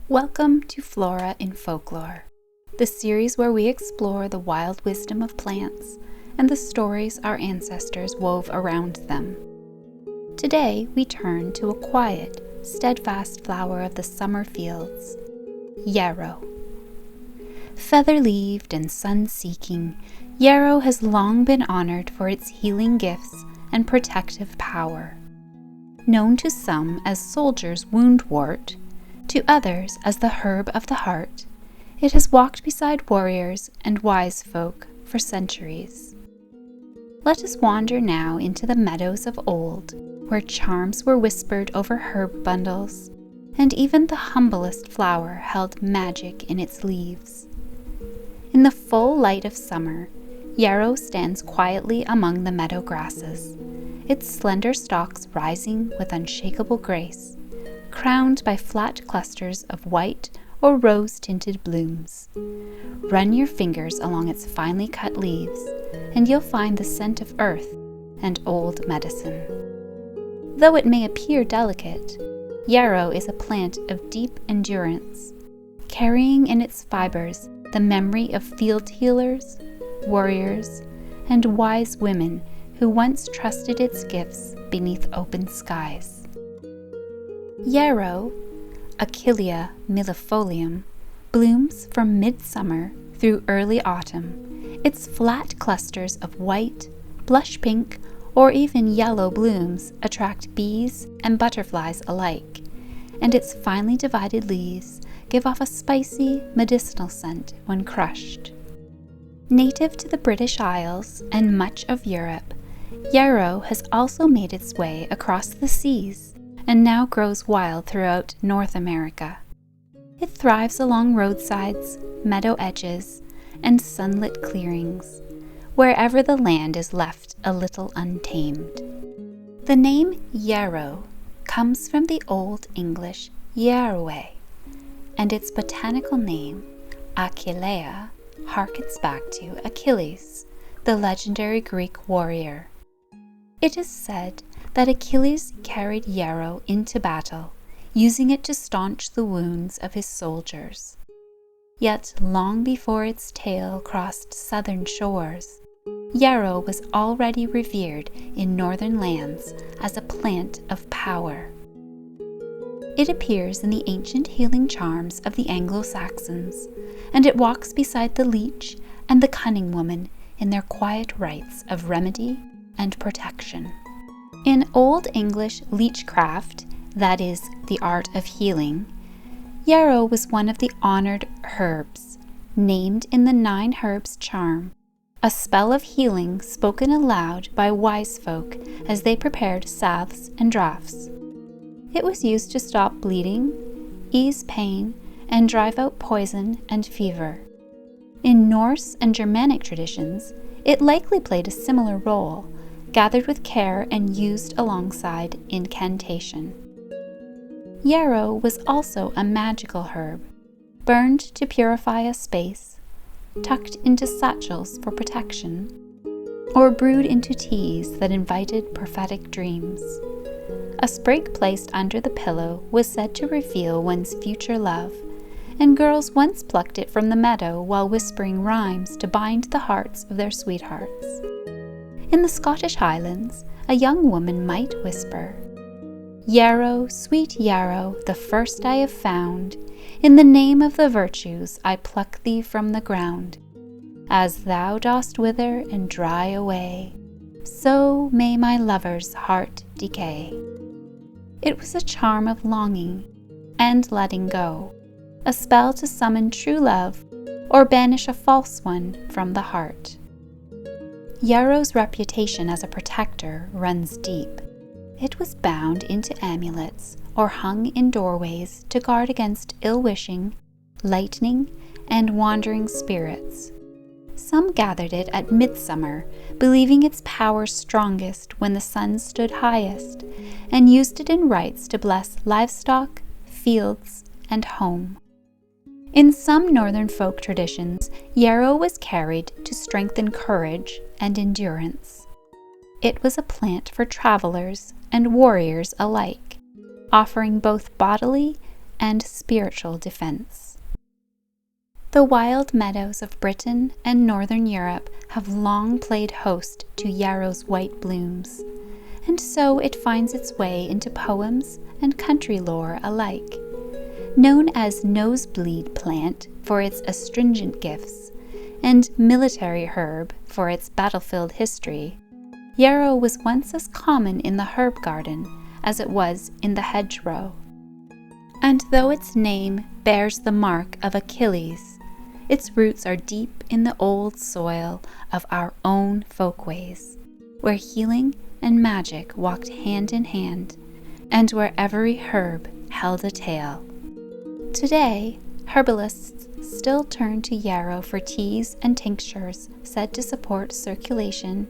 Welcome to Flora in Folklore, the series where we explore the wild wisdom of plants and the stories our ancestors wove around them. Today we turn to a quiet, steadfast flower of the summer fields, Yarrow. Feather-leaved and sun-seeking, Yarrow has long been honored for its healing gifts and protective power. Known to some as soldier's woundwort, to others as the herb of the heart, it has walked beside warriors and wise folk for centuries. Let us wander now into the meadows of old, where charms were whispered over herb bundles, and even the humblest flower held magic in its leaves. In the full light of summer, Yarrow stands quietly among the meadow grasses, its slender stalks rising with unshakable grace, crowned by flat clusters of white or rose-tinted blooms. Run your fingers along its finely cut leaves, and you'll find the scent of earth and old medicine. Though it may appear delicate, yarrow is a plant of deep endurance, carrying in its fibers the memory of field healers, warriors, and wise women who once trusted its gifts beneath open skies. Yarrow, Achilea millefolium, blooms from midsummer through early autumn. Its flat clusters of white, blush pink, or even yellow blooms attract bees and butterflies alike, and its finely divided leaves give off a spicy, medicinal scent when crushed. Native to the British Isles and much of Europe, yarrow has also made its way across the seas and now grows wild throughout North America. It thrives along roadsides, meadow edges, and sunlit clearings, wherever the land is left a little untamed. The name yarrow comes from the Old English Yarrow, and its botanical name, Achilea, harkens back to Achilles, the legendary Greek warrior. It is said that Achilles carried yarrow into battle, using it to staunch the wounds of his soldiers. Yet long before its tale crossed southern shores, yarrow was already revered in northern lands as a plant of power. It appears in the ancient healing charms of the Anglo-Saxons, and it walks beside the leech and the cunning woman in their quiet rites of remedy and protection. In Old English leechcraft, that is, the art of healing, yarrow was one of the honored herbs, named in the 9 herbs charm, a spell of healing spoken aloud by wise folk as they prepared salves and draughts. It was used to stop bleeding, ease pain, and drive out poison and fever. In Norse and Germanic traditions, it likely played a similar role, gathered with care and used alongside incantation. Yarrow was also a magical herb, burned to purify a space, tucked into satchels for protection, or brewed into teas that invited prophetic dreams. A sprig placed under the pillow was said to reveal one's future love, and girls once plucked it from the meadow while whispering rhymes to bind the hearts of their sweethearts. In the Scottish Highlands, a young woman might whisper, "Yarrow, sweet yarrow, the first I have found, in the name of the virtues I pluck thee from the ground. As thou dost wither and dry away, so may my lover's heart decay." It was a charm of longing and letting go, a spell to summon true love or banish a false one from the heart. Yarrow's reputation as a protector runs deep. It was bound into amulets or hung in doorways to guard against ill-wishing, lightning, and wandering spirits. Some gathered it at midsummer, believing its power strongest when the sun stood highest, and used it in rites to bless livestock, fields, and home. In some northern folk traditions, yarrow was carried to strengthen courage and endurance. It was a plant for travelers and warriors alike, offering both bodily and spiritual defense. The wild meadows of Britain and Northern Europe have long played host to Yarrow's white blooms, and so it finds its way into poems and country lore alike. Known as nosebleed plant for its astringent gifts, and military herb for its battlefield history, Yarrow was once as common in the herb garden as it was in the hedgerow. And though its name bears the mark of Achilles, its roots are deep in the old soil of our own folkways, where healing and magic walked hand in hand, and where every herb held a tale. Today, herbalists still turn to yarrow for teas and tinctures said to support circulation,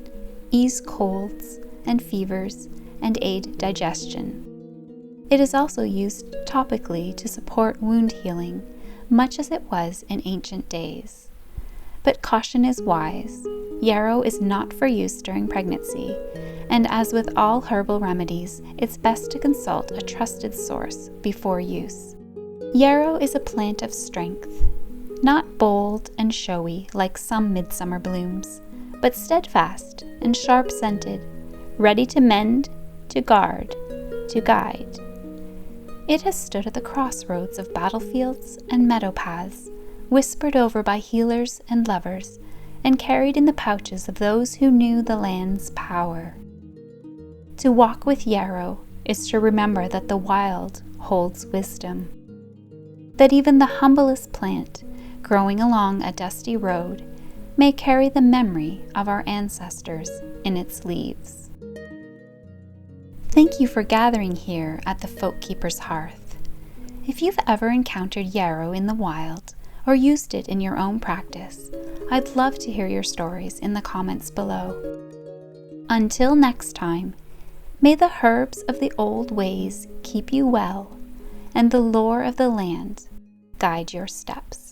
ease colds and fevers, and aid digestion. It is also used topically to support wound healing, much as it was in ancient days. But caution is wise. Yarrow is not for use during pregnancy, and as with all herbal remedies, it's best to consult a trusted source before use. Yarrow is a plant of strength, not bold and showy like some midsummer blooms, but steadfast and sharp-scented, ready to mend, to guard, to guide. It has stood at the crossroads of battlefields and meadow paths, whispered over by healers and lovers, and carried in the pouches of those who knew the land's power. To walk with yarrow is to remember that the wild holds wisdom, that even the humblest plant growing along a dusty road may carry the memory of our ancestors in its leaves. Thank you for gathering here at the Folkkeeper's Hearth. If you've ever encountered yarrow in the wild or used it in your own practice, I'd love to hear your stories in the comments below. Until next time, may the herbs of the old ways keep you well, and the lore of the land guide your steps.